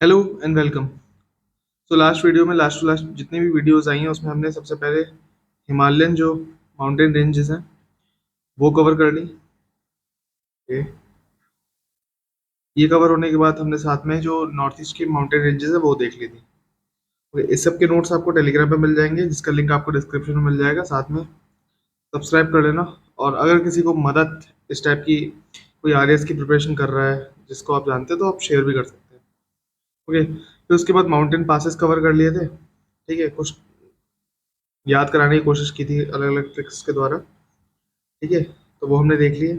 Hello and welcome. तो last video में last to last जितनी भी वीडियोस आई हैं उसमें हमने सबसे पहले हिमालयन जो माउंटेन रेंजेस हैं वो कवर कर ली। ओके। ये कवर होने के बाद हमने साथ में जो नॉर्थ ईस्ट की माउंटेन रेंजेस है वो देख ली थी। ओके, इस सब के नोट्स आपको टेलीग्राम पे मिल जाएंगे जिसका लिंक आपको डिस्क्रिप्शन में मिल जाएगा। साथ में सब्सक्राइब कर लेना। और अगर किसी को मदद इस टाइप की कोई आरएस की प्रिपरेशन कर रहा है जिसको आप जानते हैं तो आप शेयर भी कर सकते हैं। ओके, फिर उसके बाद माउंटेन पासेस कवर कर लिए थे। ठीक है, कुछ याद कराने की कोशिश की थी अलग अलग ट्रिक्स के द्वारा। ठीक है, तो वो हमने देख लिए।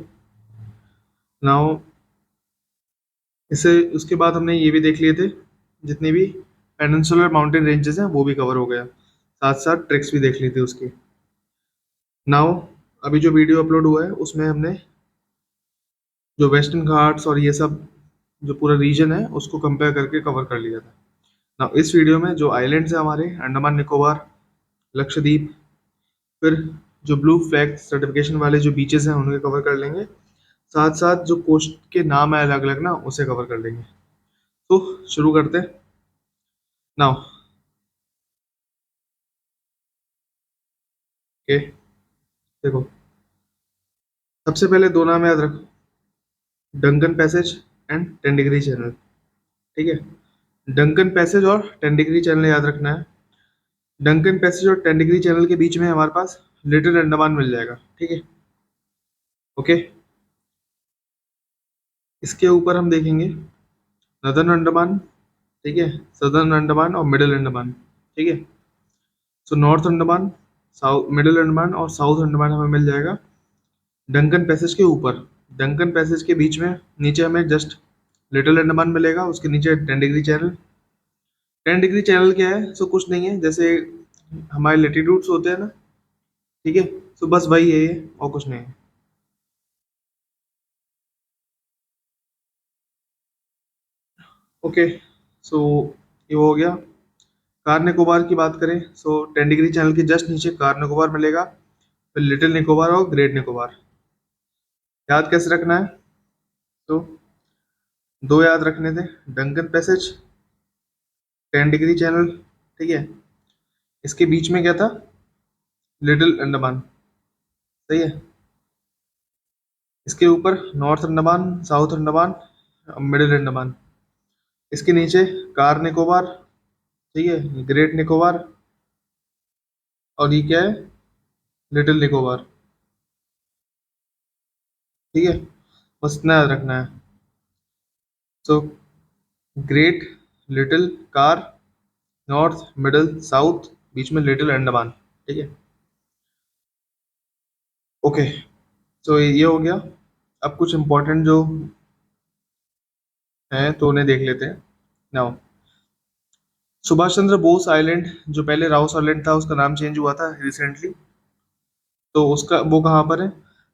नाउ इससे उसके बाद हमने ये भी देख लिए थे जितनी भी पेनिनसुलर माउंटेन रेंजेस हैं वो भी कवर हो गया। साथ साथ ट्रिक्स भी देख ली थी उसकी। नाउ अभी जो वीडियो अपलोड हुआ है उसमें हमने जो वेस्टर्न घाट्स और ये सब जो पूरा रीजन है उसको कंपेयर करके कवर कर लिया था। नाउ इस वीडियो में जो आइलैंड्स है हमारे अंडमान निकोबार, लक्षद्वीप, फिर जो ब्लू फ्लैग सर्टिफिकेशन वाले जो बीचेस हैं उन्हें कवर कर लेंगे। साथ साथ जो कोस्ट के नाम है अलग अलग ना उसे कवर कर लेंगे। तो शुरू करते हैं। नाउ ओके, देखो, सबसे पहले दो नाम याद रखो, Duncan passage and 10 degree channel. ठीक है, डंकन पैसेज और 10 डिग्री चैनल याद रखना है। डंकन पैसेज और 10 डिग्री चैनल के बीच में हमारे पास लिटिल अंडमान मिल जाएगा। ठीक है। ओके, इसके ऊपर हम देखेंगे नदर्न अंडमान, ठीक है, सदर्न अंडमान और मिडिल अंडमान। ठीक है, so north Andaman, south, middle Andaman और साउथ अंडमान हमें मिल जाएगा डंकन पैसेज के ऊपर। डंकन पैसेज के बीच में नीचे हमें जस्ट लिटिल अंडमान मिलेगा, उसके नीचे 10 डिग्री चैनल। 10 डिग्री चैनल क्या है? सो कुछ नहीं है, जैसे हमारे लेटीट्यूड्स होते हैं ना। ठीक है, सो बस वही है ये, और कुछ नहीं है। ओके, सो ये हो गया। कार निकोबार की बात करें सो 10 डिग्री चैनल के जस्ट नीचे कार निकोबार मिलेगा, फिर लिटिल निकोबार और ग्रेट निकोबार। याद कैसे रखना है? तो दो याद रखने थे, डंकन पैसेज, 10 डिग्री चैनल। ठीक है, इसके बीच में क्या था? लिटिल अंडमान। सही है। इसके ऊपर north Andaman, south Andaman, middle Andaman. इसके नीचे कार निकोबार, ठीक है, ग्रेट निकोबार, और ये क्या है? लिटिल निकोबार। ठीक है, बस इतना याद रखना है। So great, little, car, north, middle, south, बीच में लिटिल अंडमान। ठीक है। ओके, तो ये हो गया। अब कुछ इंपॉर्टेंट जो है तो उन्हें देख लेते हैं। नाउ सुभाष चंद्र बोस आइलैंड, जो पहले राउस आइलैंड था उसका नाम चेंज हुआ था रिसेंटली, तो उसका वो कहाँ पर है?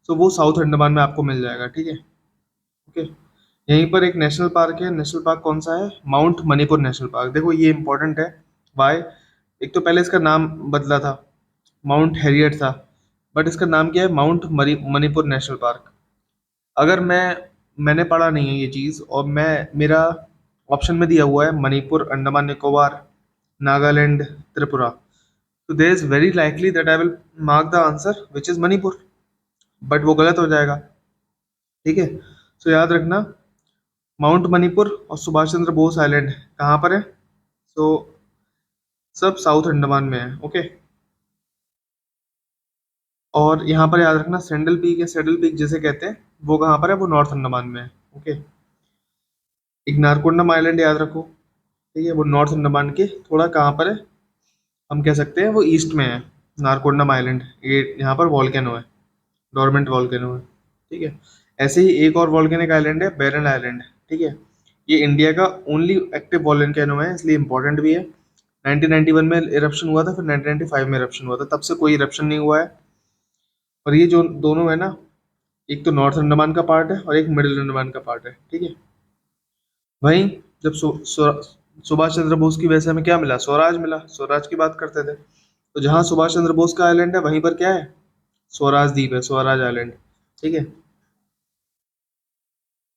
तो वो साउथ अंडमान में आपको मिल जाएगा। ठीक है। ओके, यहीं पर एक नेशनल पार्क है। नेशनल पार्क कौन सा है? Mount Manipur national park. देखो ये इंपॉर्टेंट है। वाई? एक तो पहले इसका नाम बदला था, माउंट हैरियट था, बट इसका नाम क्या है? Mount Manipur national park. अगर मैंने पढ़ा नहीं है ये चीज़, और मैं मेरा ऑप्शन में दिया हुआ है मणिपुर, अंडमान निकोबार, नागालैंड, त्रिपुरा, तो there is very likely that I will mark the answer which is Manipur, but वो गलत हो जाएगा। ठीक है, सो याद रखना, माउंट मणिपुर और सुभाष चंद्र बोस आइलैंड कहाँ पर है? सो सब साउथ अंडमान में है। ओके, और यहाँ पर याद रखना सैंडल पीक या सैडल पीक जैसे कहते हैं, वो कहाँ पर है? वो नॉर्थ अंडमान में है। ओके, एक नारकोंडम आइलैंड याद रखो। ठीक है, वो नॉर्थ अंडमान के थोड़ा कहाँ पर है? हम कह सकते हैं वो ईस्ट में है। नारकोंडम आइलैंड, ये यहाँ पर वॉल्केनो है, डोरमेंट वॉल्केनो है। ठीक है, ऐसे ही एक और वॉल्केनिक आइलैंड है, बैरन आइलैंड। ठीक है, ये इंडिया का ओनली एक्टिव वॉल्केनो है, इसलिए इंपॉर्टेंट भी है। 1991 में इरप्शन हुआ था, फिर 1995 में इरप्शन हुआ था, तब से कोई इरप्शन नहीं हुआ है। और ये जो दोनों है ना, एक तो नॉर्थ अंडमान का पार्ट है और एक मिडिल अंडमान का पार्ट है। ठीक है, वहीं जब सुभाष चंद्र बोस की वजह से हमें क्या मिला? स्वराज मिला। स्वराज की बात करते थे, तो जहाँ सुभाष चंद्र बोस का आइलैंड है वहीं पर क्या है? स्वराज द्वीप है, स्वराज आइलैंड। ठीक है,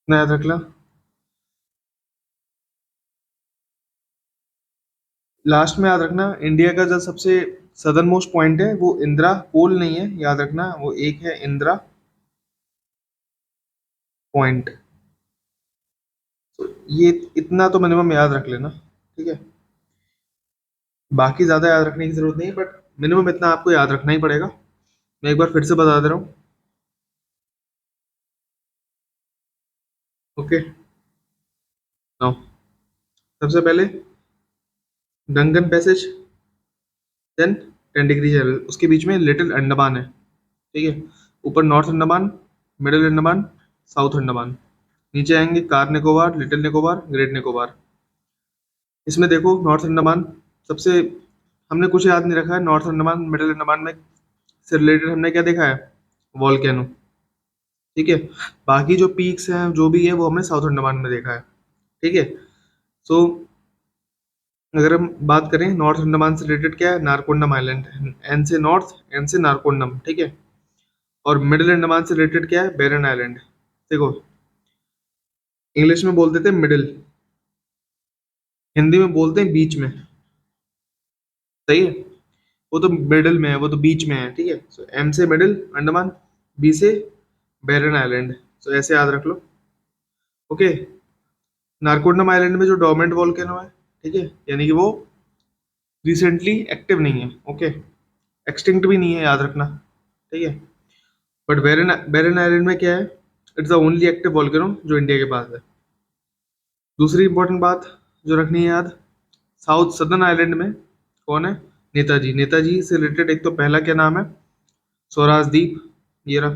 इतना याद रख लो। लास्ट में याद रखना, इंडिया का जो सबसे सदर्न मोस्ट पॉइंट है वो इंदिरा पोल नहीं है, याद रखना वो एक है इंदिरा पॉइंट। तो ये इतना तो मिनिमम याद रख लेना, ठीक है। बाकी ज़्यादा याद रखने की जरूरत नहीं है, बट मिनिमम इतना आपको याद रखना ही पड़ेगा। मैं एक बार फिर से बता दे रहा हूँ। ओके, नाउ सबसे पहले गंगन पैसेज, देन 10 डिग्री है, उसके बीच में लिटिल अंडमान है, ठीक है। ऊपर north Andaman, middle Andaman, south Andaman. नीचे आएंगे car Nicobar, little Nicobar, great Nicobar. इसमें देखो नॉर्थ अंडमान सबसे, हमने कुछ याद नहीं रखा है। नॉर्थ अंडमान मिडिल अंडमान में से रिलेटेड हमने क्या देखा है, वॉल्केनो, ठीक है। बाकी जो पीक्स हैं जो भी है वो हमने साउथ अंडमान में देखा है, ठीक है। सो अगर हम बात करें नॉर्थ अंडमान से रिलेटेड, क्या है, नारकोंडम आइलैंड, एन से नॉर्थ, एन से नारकोंडम, ठीक है। और मिडिल अंडमान से रिलेटेड क्या है, बेरन आइलैंड। देखो इंग्लिश में बोल देते हैं मिडिल, हिंदी में बोलते हैं बीच में, सही है। वो तो मिडिल में है, वो तो बीच में है, ठीक है। सो एम से मिडिल अंडमान, बी से बेरन आइलैंड। सो ऐसे याद रख लो, ओके। नारकोंडम आइलैंड में जो डोरमेंट वॉल्केनो है, ठीक है, यानी कि वो रिसेंटली एक्टिव नहीं है, ओके। एक्सटिंक्ट भी नहीं है, याद रखना, ठीक है। बट बेरन बेरन आइलैंड में क्या है, it's the only active volcano जो इंडिया के पास है। दूसरी इंपॉर्टेंट बात जो रखनी है याद, साउथ सदर्न आइलैंड में कौन है, नेताजी। नेताजी से रिलेटेड एक तो पहला क्या नाम है, स्वराज द्वीप, ये रहा।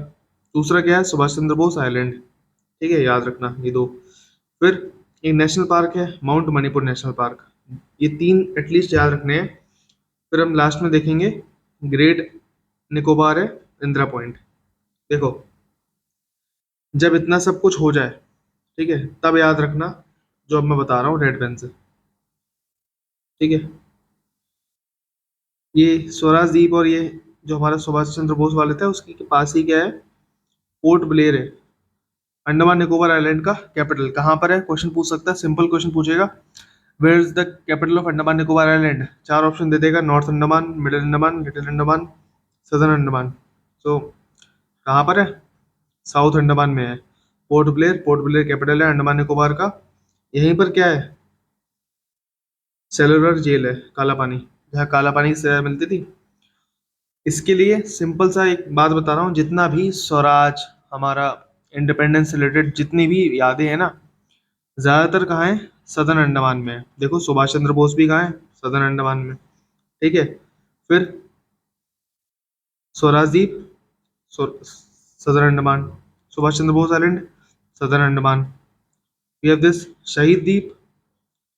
दूसरा क्या है, सुभाष चंद्र बोस आइलैंड, ठीक है, याद रखना ये दो। फिर एक नेशनल पार्क है, माउंट मणिपुर नेशनल पार्क। ये तीन एटलीस्ट याद रखने हैं। फिर हम लास्ट में देखेंगे ग्रेट निकोबार है, इंदिरा पॉइंट। देखो जब इतना सब कुछ हो जाए, ठीक है, तब याद रखना जो अब मैं बता रहा हूँ रेड पेन से, ठीक है। ये स्वराज द्वीप और ये जो हमारा सुभाष चंद्र बोस वाले थे उसके के पास ही क्या है, पोर्ट ब्लेयर है। अंडमान निकोबार आइलैंड का कैपिटल कहाँ पर है, क्वेश्चन पूछ सकता है, सिंपल क्वेश्चन पूछेगा, where is the capital of Andaman Nicobar island. चार ऑप्शन दे देगा, north Andaman, middle Andaman, little Andaman, southern Andaman. So कहाँ पर है, साउथ अंडमान में है। Port Blair, Port Blair capital है अंडमान निकोबार का। यहीं पर क्या है, सेलुलर जेल है, काला पानी, जहाँ काला पानी की सजा मिलती थी। इसके लिए सिंपल सा एक बात बता रहा हूँ, जितना भी स्वराज, हमारा इंडिपेंडेंस रिलेटेड जितनी भी यादें हैं ना, ज्यादातर कहाँ है, सदर्न अंडमान में है। देखो सुभाष चंद्र बोस भी कहाँ है, सदर्न अंडमान में, ठीक है। फिर Swaraj Dweep, southern Andaman, Subhash Chandra Bose island, southern Andaman. We have this Shaheed Dweep,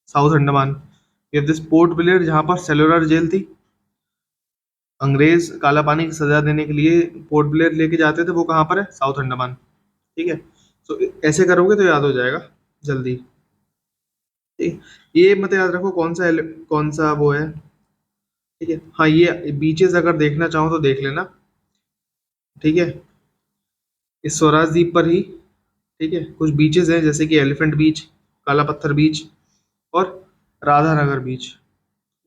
south Andaman. We have this Port Blair जहाँ पर सेलुलर जेल थी, अंग्रेज काला पानी की सजा देने के लिए पोर्ट ब्लेयर लेके जाते थे, वो कहाँ पर है, साउथ अंडमान, ठीक है। तो ऐसे करोगे तो याद हो जाएगा जल्दी, ठीक है। ये मत याद रखो कौन सा वो है, ठीक है। हाँ ये बीचेस अगर देखना चाहो तो देख लेना, ठीक है। इस स्वराज द्वीप पर ही, ठीक है, कुछ बीचेस हैं जैसे कि एलिफेंट बीच, काला पत्थर बीच और राधा नगर बीच।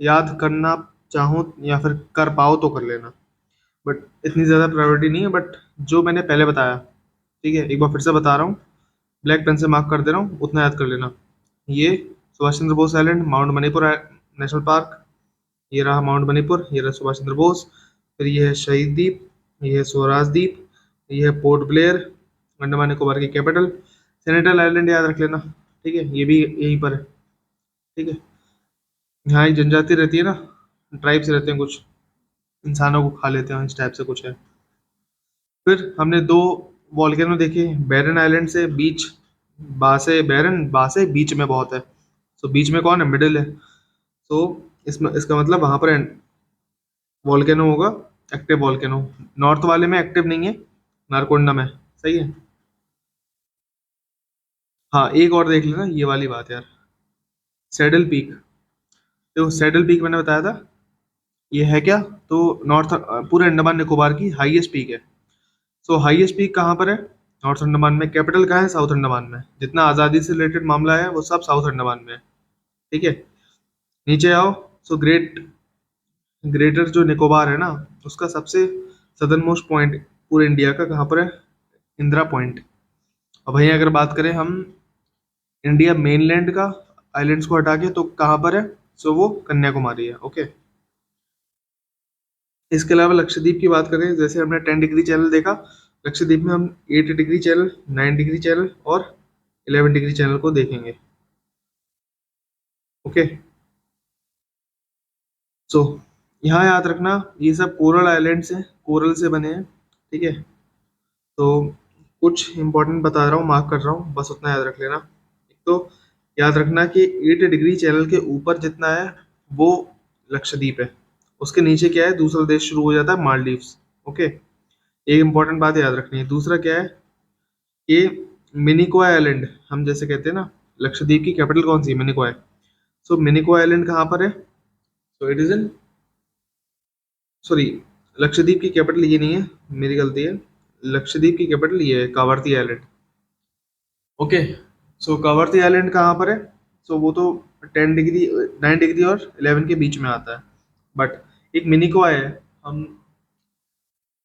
याद करना चाहो या फिर कर पाओ तो कर लेना, बट इतनी ज़्यादा प्रायोरिटी नहीं है। बट जो मैंने पहले बताया, ठीक है, एक बार फिर से बता रहा हूँ, ब्लैक पेन से मार्क कर दे रहा हूँ, उतना याद कर लेना। ये Subhash Chandra Bose island, mount Manipur national park, ये रहा माउंट मणिपुर, ये रहा सुभाष चंद्र बोस। फिर ये है शहीद द्वीप, ये है स्वराज द्वीप, ये है पोर्ट ब्लेयर, अंडमान निकोबार की कैपिटल। सेनेटल आइलैंड याद रख लेना, ठीक है, ये भी यहीं पर है, ठीक है। यहाँ एक जनजाति रहती है ना, ट्राइब्स रहते हैं कुछ, इंसानों को खा लेते हैं, इस टाइप से कुछ है। फिर हमने दो वॉल्केनो देखे, बैरन आइलैंड से बीच, बासे बैरन, बासे बीच में बहुत है। तो बीच में कौन है, मिडिल है। तो इसमें इसका मतलब वहां पर वॉल्केनो होगा, एक्टिव वॉल्केनो। नॉर्थ वाले में एक्टिव नहीं है, नारकोंडा में, सही है। हाँ एक और देख लेना ये वाली बात यार, सैडल पीक। देखो सैडल पीक मैंने बताया था, ये है क्या, तो नॉर्थ, पूरे अंडमान निकोबार की हाईएस्ट पीक है। सो हाईएस्ट पीक कहाँ पर है, नॉर्थ अंडमान में। कैपिटल कहाँ है, साउथ अंडमान में। जितना आज़ादी से रिलेटेड मामला है वो सब साउथ अंडमान में है, ठीक है। नीचे आओ, सो ग्रेटर जो निकोबार है ना, उसका सबसे सदर्न मोस्ट पॉइंट पूरे इंडिया का कहाँ पर है? इंदिरा पॉइंट। अब वहीं अगर बात करें हम इंडिया मेनलैंड का, आइलैंड्स को हटा के, तो कहाँ पर है? सो वो कन्याकुमारी है। ओके। इसके अलावा लक्षद्वीप की बात करें, जैसे हमने 10 डिग्री चैनल देखा, लक्षद्वीप में हम 8 डिग्री चैनल, 9 डिग्री चैनल और 11 डिग्री चैनल को देखेंगे। ओके। सो यहाँ याद रखना, ये सब कोरल आइलैंड्स हैं, कोरल से बने हैं। ठीक है। तो कुछ इंपॉर्टेंट बता रहा हूँ, मार्क कर रहा हूँ, बस उतना याद रख लेना। एक तो याद रखना कि 8 डिग्री चैनल के ऊपर जितना है वो लक्षद्वीप है, उसके नीचे क्या है? दूसरा देश शुरू हो जाता है, मालदीव्स। ओके। एक इंपॉर्टेंट बात याद रखनी है। दूसरा क्या है कि मिनिकॉय आइलैंड हम जैसे कहते हैं ना, लक्षद्वीप की कैपिटल कौन सी है? मिनिकॉय। सो मिनिकॉय आइलैंड कहाँ पर है? So it is in, sorry, Lakshadweep की कैपिटल ये नहीं है, मेरी गलती है। लक्षद्वीप की कैपिटल ये है, कावर्ती आइलैंड। ओके। सो कावर्ती आइलैंड कहाँ पर है? सो वो तो 10 डिग्री, 9 डिग्री और 11 के बीच में आता है। बट एक मिनिकॉय है, हम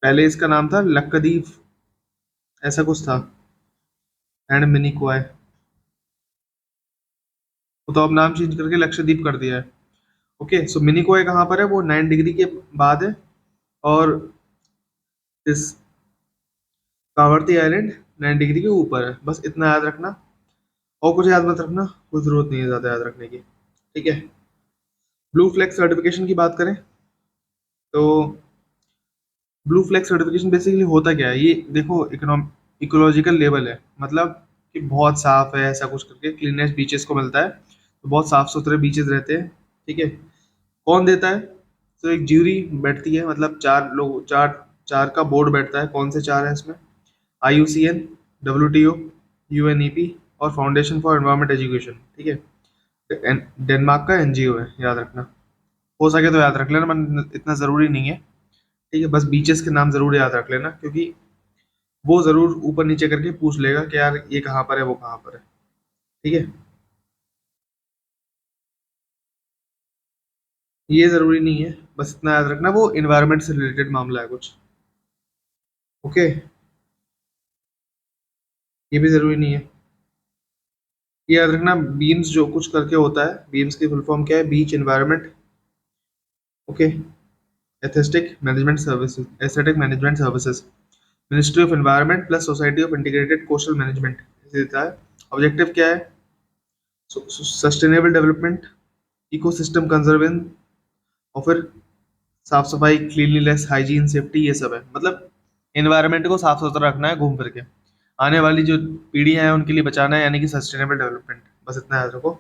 पहले इसका नाम था लक्षद्वीप, ऐसा कुछ था, एंड मिनिकॉय, वो तो अब नाम चेंज करके लक्षद्वीप कर दिया है। ओके। सो मिनिकॉय कहाँ पर है? वो 9 डिग्री के बाद है, और इस कावर्ती आइलैंड 9 डिग्री के ऊपर है। बस इतना याद रखना, और कुछ याद मत रखना, कोई जरूरत नहीं है ज्यादा याद रखने की। ठीक है। ब्लू फ्लैग सर्टिफिकेशन की बात करें तो ब्लू फ्लैग सर्टिफिकेशन बेसिकली होता क्या है? ये देखो, इकोलॉजिकल लेवल है, मतलब कि बहुत साफ है, ऐसा कुछ करके क्लीनेस्ट बीचेस को मिलता है, तो बहुत साफ सुथरे बीचेस रहते हैं। ठीक है। कौन देता है? तो एक ज्यूरी बैठती है, मतलब चार लोग, चार चार का बोर्ड बैठता है। कौन से चार है इसमें? IUCN, WTO, UNEP और फाउंडेशन फॉर एनवायरमेंट एजुकेशन। ठीक है। डेनमार्क का NGO है, याद रखना। हो सके तो याद रख लेना, मन इतना ज़रूरी नहीं है। ठीक है। बस बीचेस के नाम ज़रूर याद रख लेना, क्योंकि वो ज़रूर ऊपर नीचे करके पूछ लेगा कि यार ये कहाँ पर है, वो कहाँ पर है। ठीक है। ये ज़रूरी नहीं है, बस इतना याद रखना, वो इन्वायरमेंट से रिलेटेड मामला है कुछ। ओके। ये भी ज़रूरी नहीं है। ये याद रखना, बीम्स जो कुछ करके होता है, बीम्स की फुल फॉर्म क्या है? Beach environment, okay, aesthetic management services, aesthetic management services, ministry of environment plus society of integrated coastal management, इसे देता है। ऑब्जेक्टिव क्या है? सस्टेनेबल डेवलपमेंट, इकोसिस्टम कंजर्वेशन, और फिर साफ सफाई, क्लीनलीनेस, हाइजीन, सेफ्टी, ये सब है। मतलब एनवायरनमेंट को साफ सुथरा रखना है घूम फिर के, आने वाली जो पीढ़ियां हैं उनके लिए बचाना है, यानी कि सस्टेनेबल डेवलपमेंट। बस इतना याद रखो।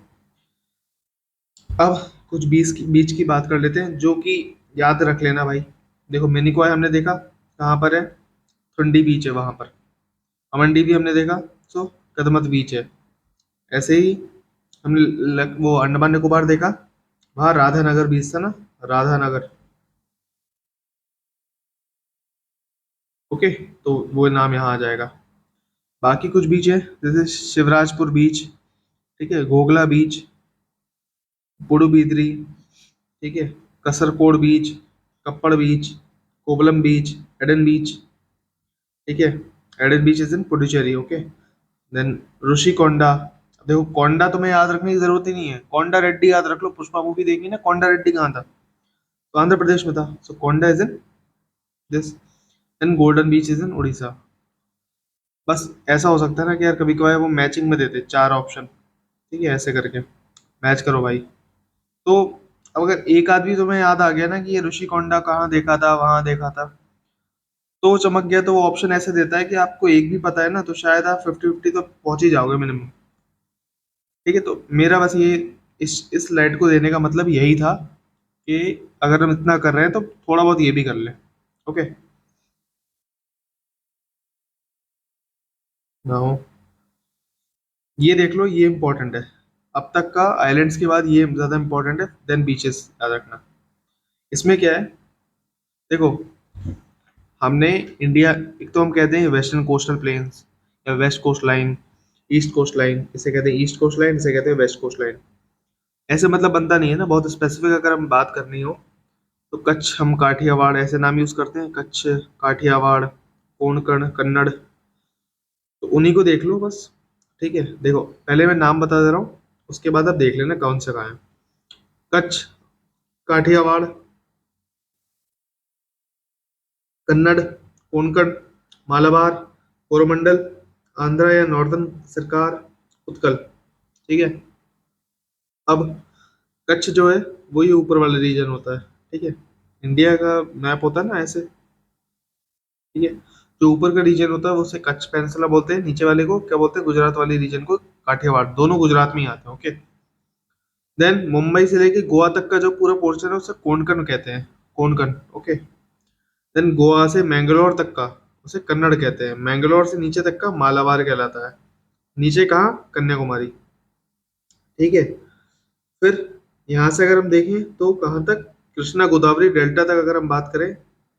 अब कुछ बीच की बात कर लेते हैं, जो कि याद रख लेना भाई। देखो, मिनिकॉय हमने देखा, कहाँ पर है? थुंडी बीच है वहां पर। अमंडी भी हमने देखा, सो कदमत बीच है। ऐसे ही हमने वो अंडमान निकोबार देखा, वहाँ राधानगर बीच था ना, राधानगर। ओके। तो वो नाम यहाँ आ जाएगा। बाकी कुछ बीच है, जैसे शिवराजपुर बीच, ठीक है, घोगला बीच, पुडुबिद्री, ठीक है, कसरकोड बीच, कप्पड़ बीच, कोवलम बीच, एडन बीच। ठीक है। Eden beach is in Puducherry. Okay. Then Rishikonda. अब देखो, कोंडा तुम्हें याद रखने की जरूरत ही नहीं है, कोंडा रेड्डी याद रख लो। पुष्पा मूवी देखी ना, कोंडा रेड्डी कहाँ था? तो आंध्र प्रदेश में था। So Konda is in this. Then golden beach is in Orissa. बस ऐसा हो सकता है ना कि यार कभी कभार वो मैचिंग में देते चार ऑप्शन, ठीक है, ऐसे करके मैच करो भाई। तो अब अगर एक आदमी तुम्हें याद आ गया ना कि ये ऋषिकोंडा कहाँ देखा था, वहां देखा था, तो चमक गया, तो वो ऑप्शन ऐसे देता है कि आपको एक भी पता है ना, तो शायद आप 50-50 तो पहुंच ही जाओगे मिनिमम। ठीक है। तो मेरा बस ये इस लाइट को देने का मतलब यही था कि अगर हम इतना कर रहे हैं तो थोड़ा बहुत ये भी कर लें। ओके। नाउ ये देख लो, ये इंपॉर्टेंट है। अब तक का आइलैंड्स के बाद ये ज्यादा इंपॉर्टेंट है देन बीचेस, याद रखना। इसमें क्या है? देखो, हमने इंडिया, एक तो हम कहते हैं वेस्टर्न कोस्टल प्लेन्स या west coast line, east coast line, इसे कहते हैं ईस्ट कोस्ट लाइन, इसे कहते हैं वेस्ट कोस्ट लाइन। ऐसे मतलब बनता नहीं है ना, बहुत स्पेसिफिक अगर हम बात करनी हो तो कच्छ, हम काठियावाड़ ऐसे नाम यूज करते हैं, कच्छ, काठियावाड़, कोंकण, कन्नड़, तो उन्हीं को देख लो बस। ठीक है, देखो पहले मैं नाम बता दे रहा हूँ, उसके बाद आप देख लेना कौन सा कहाँ है। कच्छ, काठियावाड़, कन्नड़, कोंकण, मालाबार, कोरोमंडल, आंध्रा या नॉर्दर्न सरकार, उत्कल। ठीक है। अब कच्छ जो है वो ये ऊपर वाला रीजन होता है। ठीक है, इंडिया का मैप होता है ना ऐसे। ठीक है, जो ऊपर का रीजन होता है वो उसे कच्छ पेनिनसुला बोलते हैं, नीचे वाले को क्या बोलते हैं, गुजरात वाले रीजन को काठियावाड़, दोनों गुजरात में ही आते हैं। ओके। देन मुंबई से लेके गोवा तक का जो पूरा पोर्शन है उसे कोंकण कहते हैं, कोंकण। ओके। देन गोवा से मैंगलोर तक का उसे कन्नड़ कहते हैं, मैंगलोर से नीचे तक का मालाबार कहलाता है, नीचे कहाँ, कन्याकुमारी। ठीक है। फिर यहाँ से अगर हम देखें तो कहाँ तक, कृष्णा गोदावरी डेल्टा तक अगर हम बात करें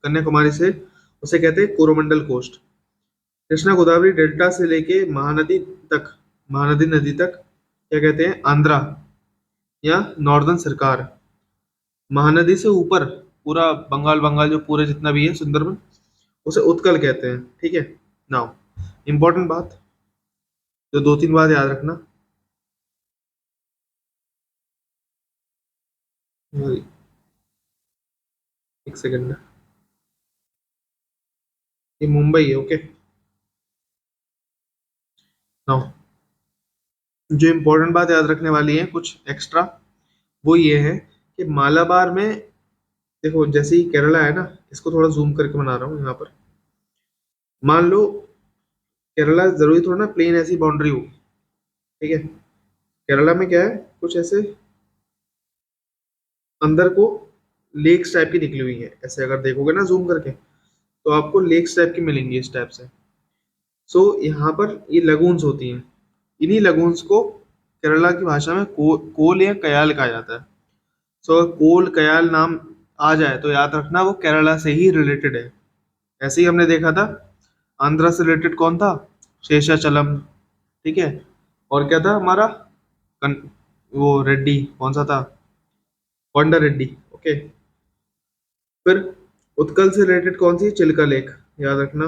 कन्याकुमारी से, उसे कहते हैं कोरोमंडल कोस्ट। कृष्णा गोदावरी डेल्टा से लेके महानदी तक, महानदी नदी तक क्या कहते हैं, आंध्रा या नॉर्दर्न सरकार। महानदी से ऊपर पूरा बंगाल, बंगाल जो पूरे जितना भी है सुंदरबन, उसे उत्कल कहते हैं। ठीक है। नाउ इंपॉर्टेंट बात, जो दो तीन बात याद रखना। एक सेकंड, ये मुंबई है। ओके। नाउ जो इम्पोर्टेंट बात याद रखने वाली है कुछ एक्स्ट्रा, वो ये है कि मालाबार में, देखो जैसे ही केरला है ना, इसको थोड़ा जूम करके बना रहा हूँ यहाँ पर। मान लो केरला जरूरी थोड़ा ना प्लेन ऐसी बाउंड्री हो। ठीक है, केरला में क्या है, कुछ ऐसे अंदर को लेक्स टाइप की निकली हुई है, ऐसे अगर देखोगे ना जूम करके तो आपको लेक्स टाइप की मिलेंगी इस टाइप से। सो यहाँ पर ये लगून्स होती हैं, इन्हीं लगून्स को केरला की भाषा में कोल या कयाल कहा जाता है। सो अगर कोल कयाल नाम आ जाए तो याद रखना वो केरला से ही रिलेटेड है। ऐसे ही हमने देखा था, आंध्रा से रिलेटेड कौन था, शेषाचलम। ठीक है। और क्या था हमारा, कन, वो रेड्डी कौन सा था, कोंडा रेड्डी। ओके। फिर उत्कल से रिलेटेड कौन सी, चिल्का लेक, याद रखना।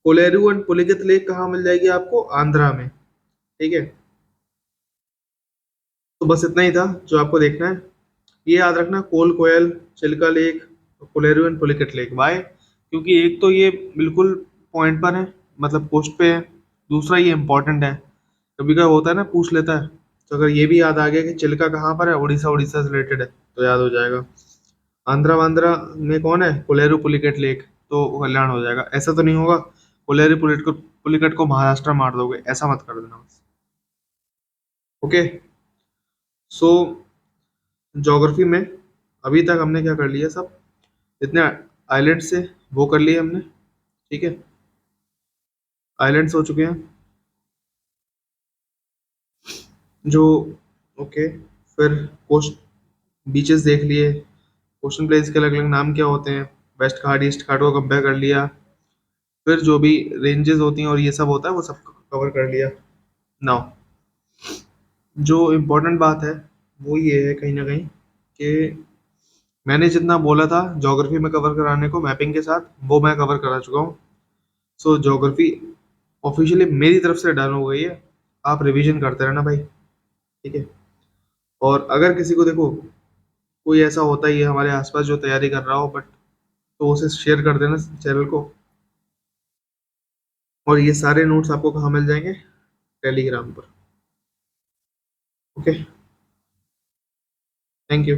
कोलेरू एंड पुलिगेत लेक कहाँ मिल जाएगी आपको, आंध्रा में। ठीक है। तो बस इतना ही था जो आपको देखना है। ये याद रखना, कोल कोयल, Chilka lake, Kolleru and Pulicat lake. Why, क्योंकि एक तो ये बिल्कुल पॉइंट पर है, मतलब कोस्ट पे है, दूसरा ये इंपॉर्टेंट है, कभी कभी होता है ना पूछ लेता है। तो अगर ये भी याद आ गया कि चिल्का कहाँ पर है, उड़ीसा, उड़ीसा से रिलेटेड है, तो याद हो जाएगा। आंध्रा वांद्रा में कौन है, कोलेरू पुलिकेट लेक, तो कल्याण हो जाएगा। ऐसा तो नहीं होगा कोलेरू पुलिकेट को महाराष्ट्र मार दोगे, ऐसा मत कर देना। ओके। सो ज्योग्राफी में अभी तक हमने क्या कर लिया, सब जितने आइलैंड्स से वो कर लिए हमने। ठीक है, आइलैंड्स हो चुके हैं जो। ओके। फिर कोस्ट, बीचेस देख लिए, ओशन प्लेस के अलग अलग नाम क्या होते हैं, वेस्ट घाट ईस्ट घाट को कंपेयर कर लिया। फिर जो भी रेंजेस होती हैं और ये सब होता है वो सब कवर कर लिया। नाउ जो इम्पोर्टेंट बात है वो ये है कहीं ना कहीं कि मैंने जितना बोला था ज्योग्राफी में कवर कराने को मैपिंग के साथ, वो मैं कवर करा चुका हूँ। सो ज्योग्राफी ऑफिशियली मेरी तरफ से डन हो गई है, आप रिवीजन करते रहना भाई। ठीक है। और अगर किसी को देखो कोई ऐसा होता ही है हमारे आसपास जो तैयारी कर रहा हो बट, तो उसे शेयर कर देना चैनल को। और ये सारे नोट्स आपको कहाँ मिल जाएंगे, टेलीग्राम पर। ओके। Thank you.